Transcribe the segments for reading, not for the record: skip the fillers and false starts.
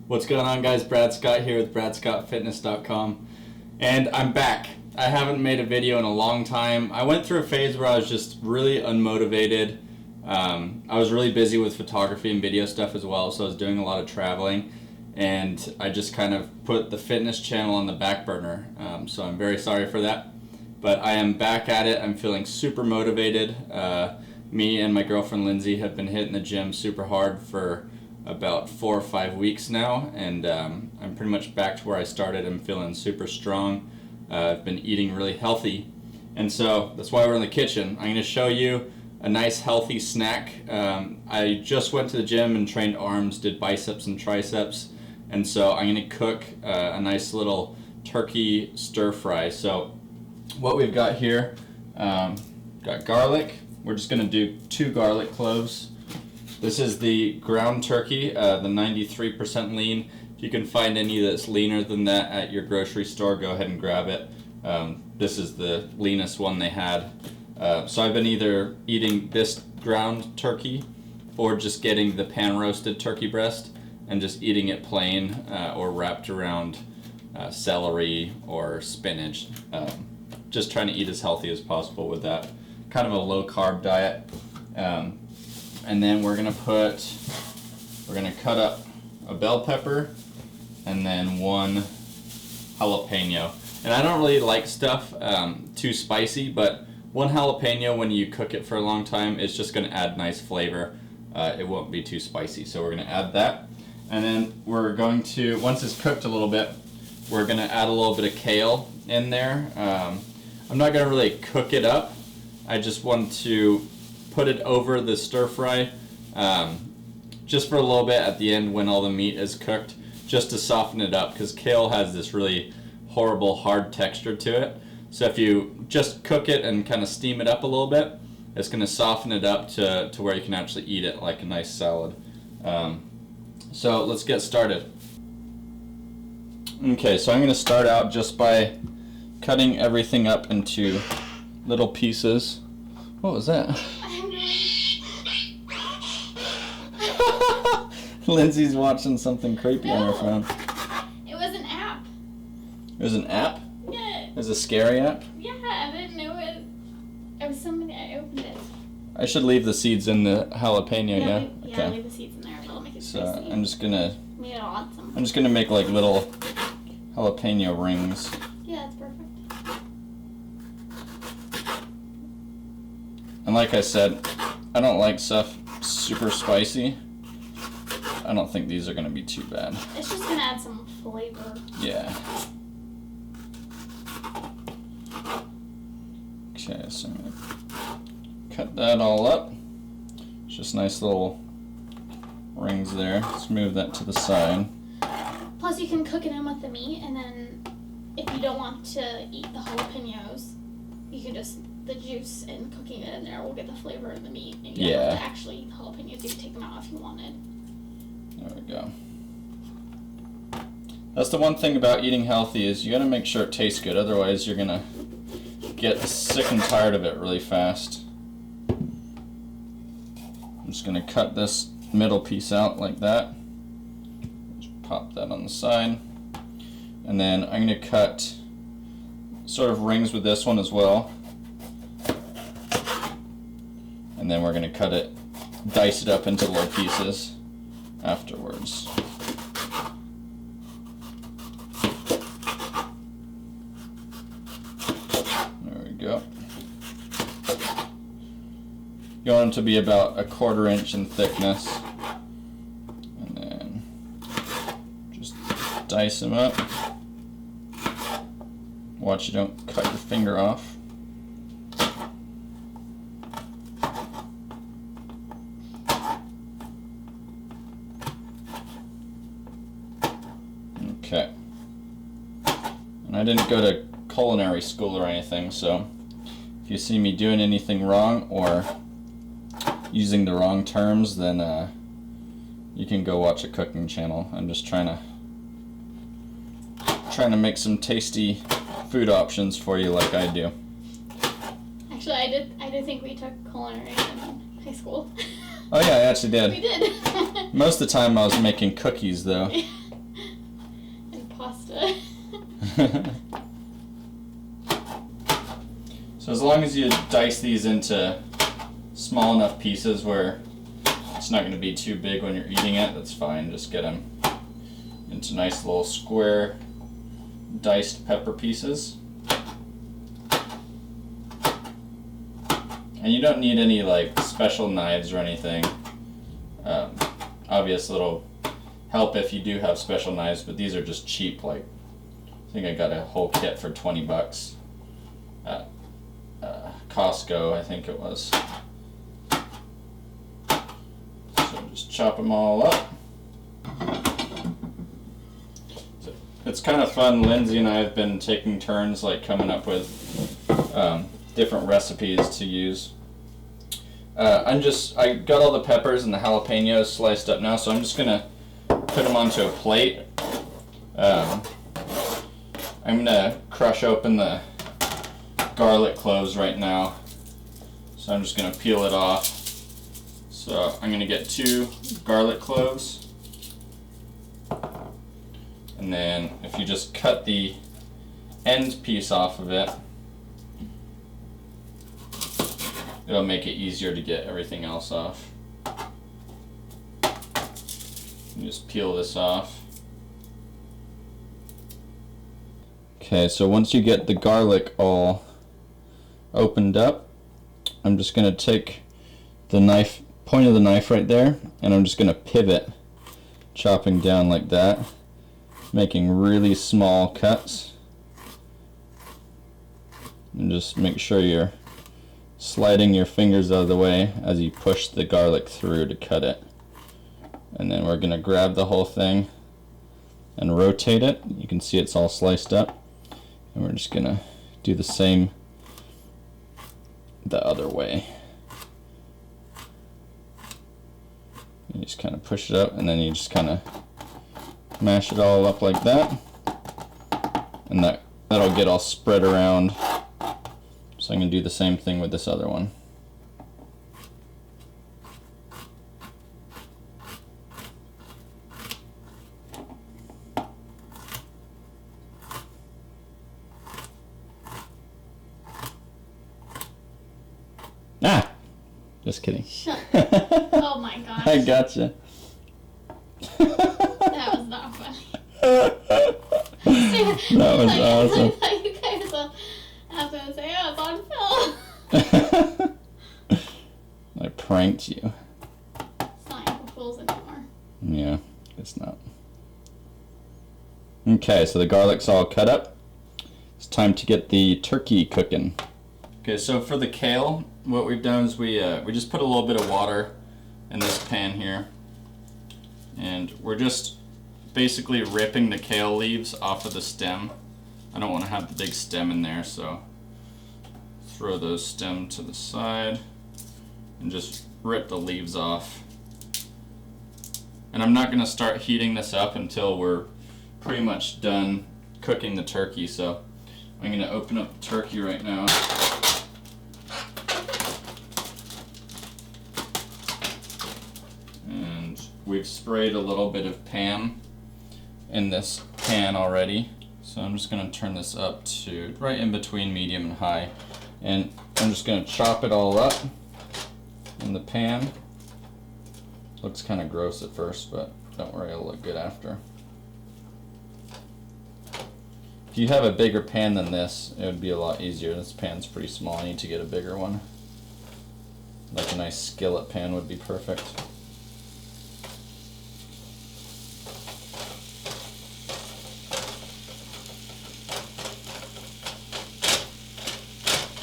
What's going on, guys? Brad Scott here with bradscottfitness.com, and I'm back. I haven't made a video in a long time. I went through a phase where I was just really unmotivated. I was really busy with photography and video stuff as well, so I was doing a lot of traveling, and I just kind of put the fitness channel on the back burner. So I'm very sorry for that, but I am back at it. I'm feeling super motivated. Me and my girlfriend Lindsay have been hitting the gym super hard for about 4 or 5 weeks now, and I'm pretty much back to where I started. I'm feeling super strong. I've been eating really healthy, and so that's why we're in the kitchen. I'm going to show you a nice healthy snack. I just went to the gym and trained arms, did biceps and triceps, and so I'm going to cook a nice little turkey stir fry. So what we've got here, got garlic. We're just going to do 2 garlic cloves. This is the ground turkey, the 93% lean. If you can find any that's leaner than that at your grocery store, go ahead and grab it. This is the leanest one they had. So I've been either eating this ground turkey or just getting the pan roasted turkey breast and just eating it plain or wrapped around celery or spinach. Just trying to eat as healthy as possible with that. Kind of a low carb diet. And then we're gonna cut up a bell pepper and then 1 jalapeno. And I don't really like stuff too spicy, but 1 jalapeno, when you cook it for a long time, it's just gonna add nice flavor. It won't be too spicy, so we're gonna add that. And then we're going to, once it's cooked a little bit, we're gonna add a little bit of kale in there. I'm not gonna really cook it up. I just want to put it over the stir fry just for a little bit at the end when all the meat is cooked, just to soften it up, because kale has this really horrible hard texture to it. So if you just cook it and kind of steam it up a little bit, it's going to soften it up to where you can actually eat it like a nice salad. So let's get started. Okay, so I'm going to start out just by cutting everything up into little pieces. What was that? Lindsay's watching something creepy on her phone. It was an app. It was an app? Yeah. It was a scary app? Yeah, I didn't know it. It was something, I opened it. I should leave the seeds in the jalapeno, yeah? Yeah, leave the seeds in there. That'll make it So spicy. I'm just gonna make like little jalapeno rings. Yeah, that's perfect. And like I said, I don't like stuff super spicy. I don't think these are going to be too bad. It's just going to add some flavor. Yeah. Okay, so I'm going to cut that all up. It's just nice little rings there. Let's move that to the side. Plus you can cook it in with the meat, and then if you don't want to eat the jalapenos, you can just, the juice and cooking it in there will get the flavor in the meat. And you don't have to actually eat the jalapenos. You can take them out if you wanted. There we go. That's the one thing about eating healthy, is you gotta make sure it tastes good, otherwise you're gonna get sick and tired of it really fast. I'm just gonna cut this middle piece out like that. Just pop that on the side. And then I'm gonna cut sort of rings with this one as well. And then we're gonna dice it up into little pieces afterwards. There we go. You want them to be about 1/4 inch in thickness. And then just dice them up. Watch you don't cut your finger off. Okay. And I didn't go to culinary school or anything, so if you see me doing anything wrong or using the wrong terms, then you can go watch a cooking channel. I'm just trying to make some tasty food options for you like I do. Actually, I did think we took culinary in high school. Oh yeah, I actually did. We did. Most of the time I was making cookies though. So as long as you dice these into small enough pieces where it's not going to be too big when you're eating it, that's fine. Just get them into nice little square diced pepper pieces. And you don't need any like special knives or anything. Obviously it'll help if you do have special knives, but these are just cheap. Like, I think I got a whole kit for $20 at Costco, I think it was. So just chop them all up. So it's kind of fun. Lindsay and I have been taking turns like coming up with different recipes to use. I got all the peppers and the jalapenos sliced up now, so I'm just gonna put them onto a plate. I'm gonna crush open the garlic cloves right now, so I'm just gonna peel it off. So I'm gonna get 2 garlic cloves, and then if you just cut the end piece off of it, it'll make it easier to get everything else off. You just peel this off. Okay, so once you get the garlic all opened up, I'm just going to take the knife, point of the knife right there, and I'm just going to pivot, chopping down like that, making really small cuts. And just make sure you're sliding your fingers out of the way as you push the garlic through to cut it. And then we're going to grab the whole thing and rotate it. You can see it's all sliced up. And we're just going to do the same the other way. You just kind of push it up, and then you just kind of mash it all up like that. And that'll get all spread around. So I'm going to do the same thing with this other one. Ah! Just kidding. Shut up. Oh my gosh. I gotcha. That was not funny. That was awesome. You guys have to say, oh, it's on film. I pranked you. It's not April Fool's anymore. Yeah, it's not. Okay, so the garlic's all cut up. It's time to get the turkey cooking. Okay, so for the kale, what we've done is we just put a little bit of water in this pan here, and we're just basically ripping the kale leaves off of the stem. I don't want to have the big stem in there, so throw those stem to the side and just rip the leaves off. And I'm not going to start heating this up until we're pretty much done cooking the turkey, so I'm going to open up the turkey right now. And we've sprayed a little bit of Pam in this pan already, so I'm just going to turn this up to right in between medium and high, and I'm just going to chop it all up in the pan. Looks kind of gross at first, but don't worry, it'll look good after. If you have a bigger pan than this, it would be a lot easier. This pan's pretty small. I need to get a bigger one. Like a nice skillet pan would be perfect.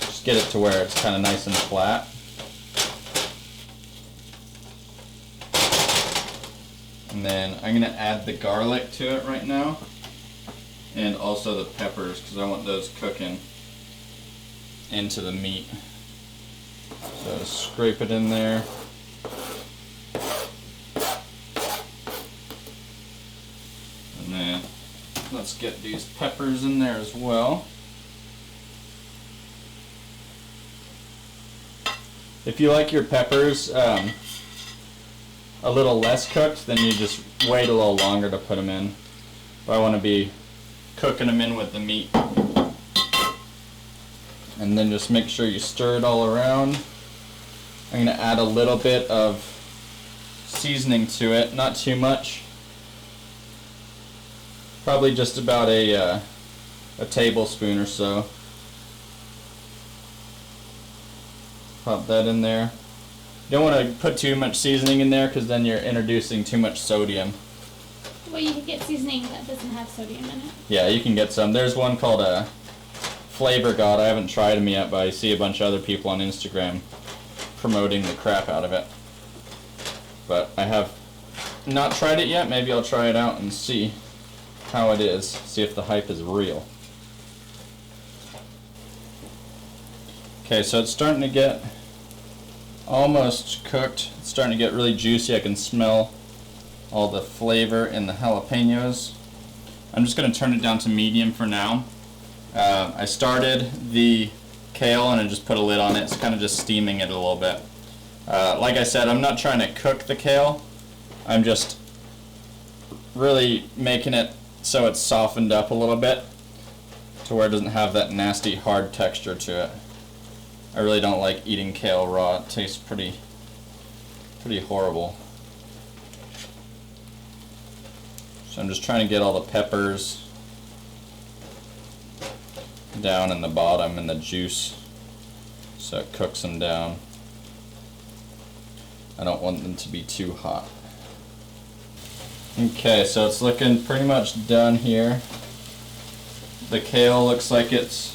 Just get it to where it's kind of nice and flat. And then I'm going to add the garlic to it right now, and also the peppers, because I want those cooking into the meat. So scrape it in there. And then let's get these peppers in there as well. If you like your peppers a little less cooked, then you just wait a little longer to put them in. But I want to be cooking them in with the meat. And then just make sure you stir it all around. I'm going to add a little bit of seasoning to it, not too much. Probably just about a tablespoon or so. Pop that in there. You don't want to put too much seasoning in there because then you're introducing too much sodium. Well, you can get seasoning that doesn't have sodium in it. Yeah, you can get some. There's one called Flavor God. I haven't tried them yet, but I see a bunch of other people on Instagram promoting the crap out of it. But I have not tried it yet. Maybe I'll try it out and see how it is. See if the hype is real. Okay, so it's starting to get almost cooked. It's starting to get really juicy. I can smell all the flavor in the jalapenos. I'm just going to turn it down to medium for now. I started the kale and I just put a lid on it. It's kind of just steaming it a little bit. Like I said, I'm not trying to cook the kale. I'm just really making it so it's softened up a little bit to where it doesn't have that nasty hard texture to it. I really don't like eating kale raw. It tastes pretty horrible. So I'm just trying to get all the peppers down in the bottom and the juice so it cooks them down. I don't want them to be too hot. Okay, so it's looking pretty much done here. The kale looks like it's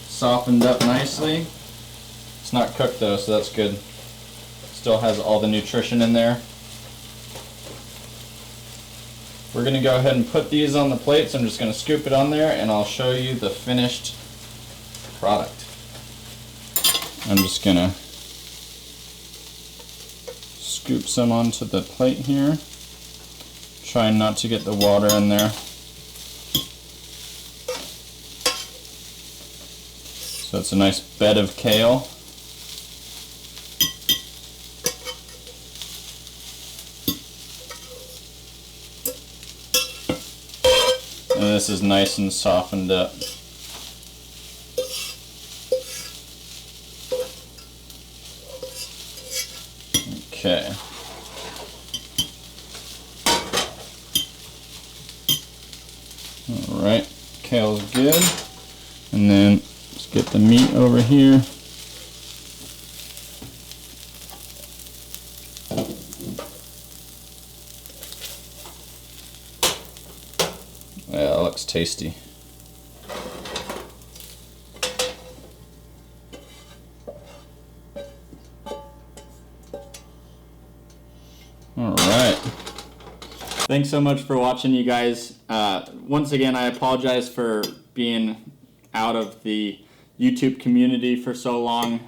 softened up nicely. It's not cooked though, so that's good. Still has all the nutrition in there. We're going to go ahead and put these on the plates. I'm just going to scoop it on there and I'll show you the finished product. I'm just going to scoop some onto the plate here. Trying not to get the water in there. So it's a nice bed of kale. And this is nice and softened up. Okay. Alright, kale's good. And then let's get the meat over here. Yeah, that looks tasty. Alright. Thanks so much for watching, you guys. Once again, I apologize for being out of the YouTube community for so long.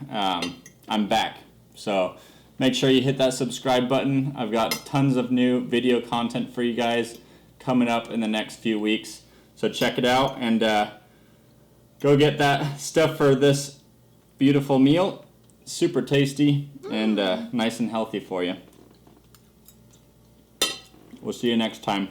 I'm back. So make sure you hit that subscribe button. I've got tons of new video content for you guys coming up in the next few weeks. So check it out and go get that stuff for this beautiful meal. Super tasty and nice and healthy for you. We'll see you next time.